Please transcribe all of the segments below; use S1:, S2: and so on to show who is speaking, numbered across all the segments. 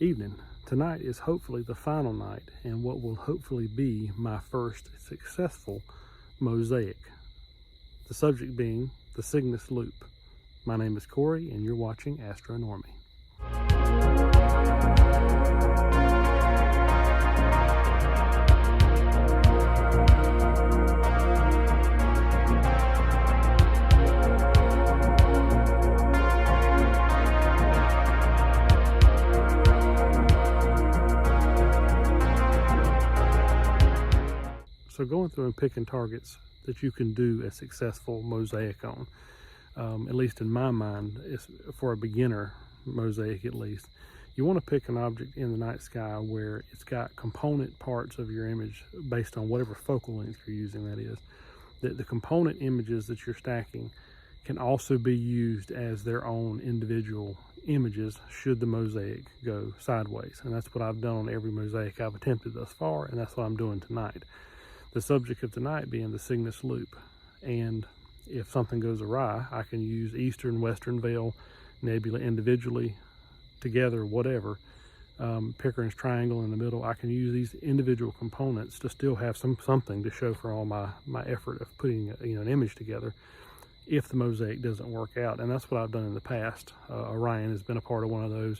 S1: evening. Tonight is hopefully the final night and what will hopefully be my first successful mosaic. The subject being the Cygnus loop. My name is Corey and you're watching Astronomy. So going through and picking targets that you can do a successful mosaic on, at least in my mind, is for a beginner mosaic at least, you want to pick an object in the night sky where it's got component parts of your image based on whatever focal length you're using, that is. The component images that you're stacking can also be used as their own individual images should the mosaic go sideways. And that's what I've done on every mosaic I've attempted thus far, and that's what I'm doing tonight. The subject of tonight being the Cygnus loop. And if something goes awry, I can use Eastern, Western Veil nebula individually, together, whatever. Pickering's triangle in the middle. I can use these individual components to still have something to show for all my effort of putting an image together if the mosaic doesn't work out. And that's what I've done in the past. Orion has been a part of one of those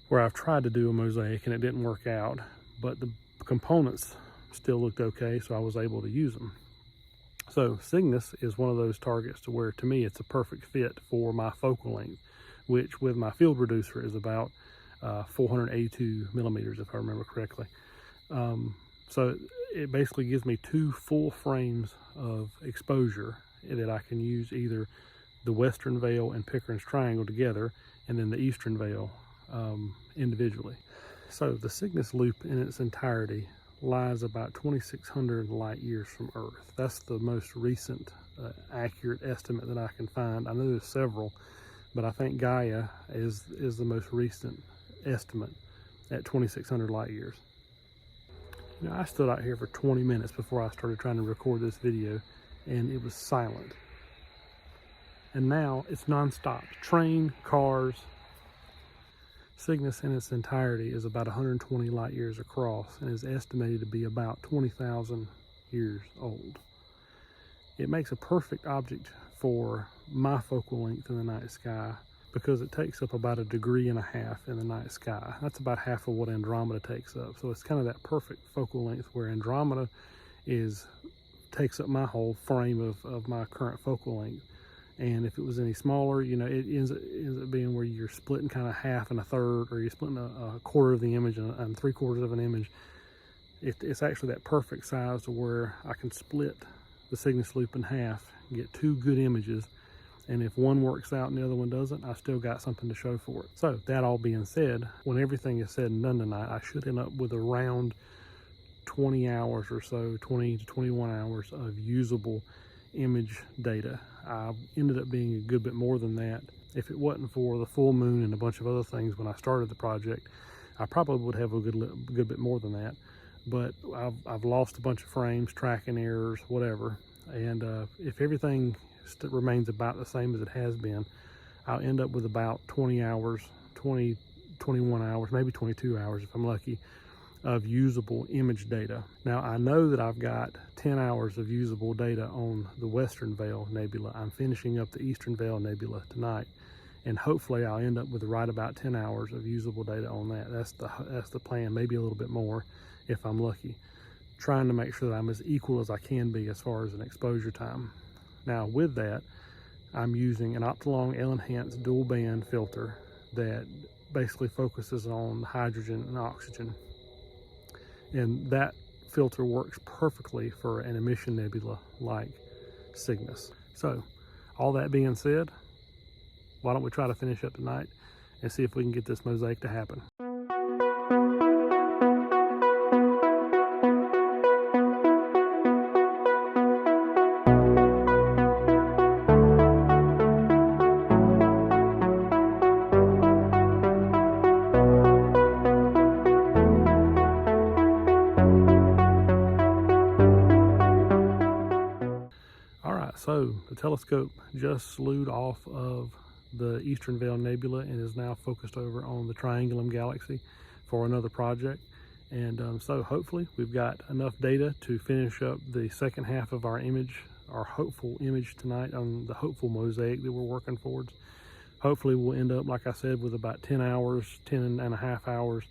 S1: where I've tried to do a mosaic and it didn't work out, but the components still looked okay, so I was able to use them. So Cygnus is one of those targets to where, to me, it's a perfect fit for my focal length, which with my field reducer is about 482 millimeters, if I remember correctly. So it basically gives me two full frames of exposure that I can use either the Western Veil and Pickering's triangle together, and then the Eastern Veil individually. So the Cygnus loop in its entirety lies about 2,600 light years from Earth. That's the most recent accurate estimate that I can find. I know there's several, but I think Gaia is the most recent estimate at 2,600 light years. I stood out here for 20 minutes before I started trying to record this video, and it was silent. And now it's non-stop. Train, cars. Cygnus in its entirety is about 120 light years across and is estimated to be about 20,000 years old. It makes a perfect object for my focal length in the night sky because it takes up about 1.5 degrees in the night sky. That's about half of what Andromeda takes up. So it's kind of that perfect focal length where Andromeda takes up my whole frame of my current focal length. And if it was any smaller, it ends up being where you're splitting kind of half and a third, or you're splitting a quarter of the image and 3/4 of an image. It's actually that perfect size to where I can split the Cygnus loop in half, get two good images, and if one works out and the other one doesn't, I still got something to show for it. So that all being said, when everything is said and done tonight, I should end up with around 20 hours or so, 20 to 21 hours of usable image data. I ended up being a good bit more than that. If it wasn't for the full moon and a bunch of other things when I started the project, I probably would have a good bit more than that. But I've lost a bunch of frames, tracking errors, whatever. And if everything remains about the same as it has been, I'll end up with about 20 hours, 21 hours, maybe 22 hours if I'm lucky, of usable image data. Now I know that I've got 10 hours of usable data on the Western Veil Nebula. I'm finishing up the Eastern Veil Nebula tonight, and hopefully I'll end up with right about 10 hours of usable data on that. That's the plan, maybe a little bit more if I'm lucky. Trying to make sure that I'm as equal as I can be as far as an exposure time. Now with that, I'm using an Optolong L-enhanced dual band filter that basically focuses on hydrogen and oxygen. And that filter works perfectly for an emission nebula like Cygnus. So, all that being said, why don't we try to finish up tonight and see if we can get this mosaic to happen. So the telescope just slewed off of the Eastern Veil Nebula and is now focused over on the Triangulum Galaxy for another project. And so hopefully we've got enough data to finish up the second half of our hopeful image tonight on the hopeful mosaic that we're working towards. Hopefully we'll end up, like I said, with about 10 and a half hours.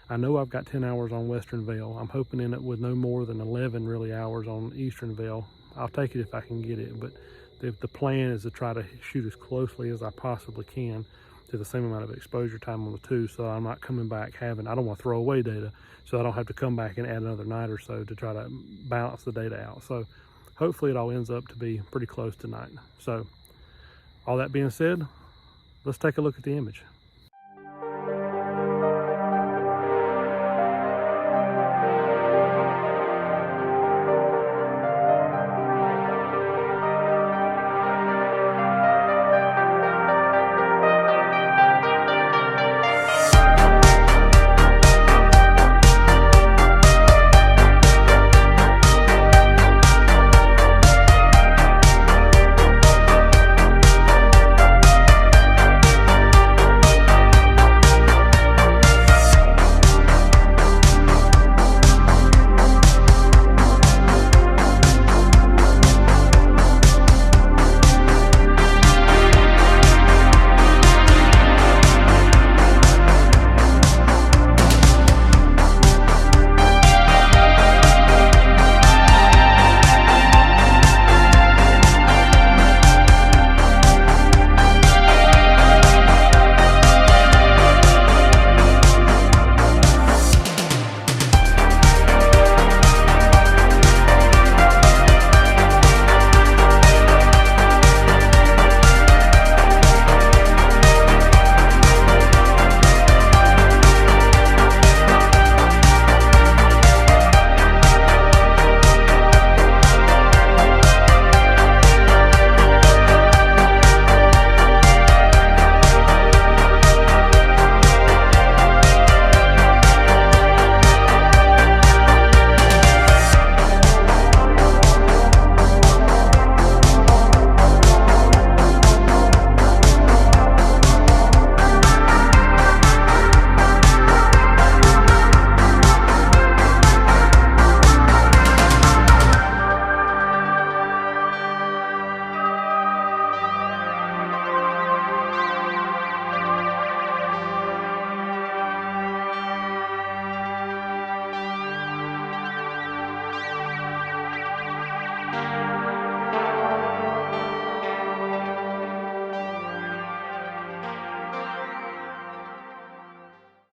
S1: I know I've got 10 hours on Western Veil. I'm hoping to end up with no more than 11 really hours on Eastern Veil. I'll take it if I can get it, but the plan is to try to shoot as closely as I possibly can to the same amount of exposure time on the two, so I'm not coming back I don't want to throw away data, so I don't have to come back and add another night or so to try to balance the data out. So hopefully it all ends up to be pretty close tonight. So all that being said, let's take a look at the image.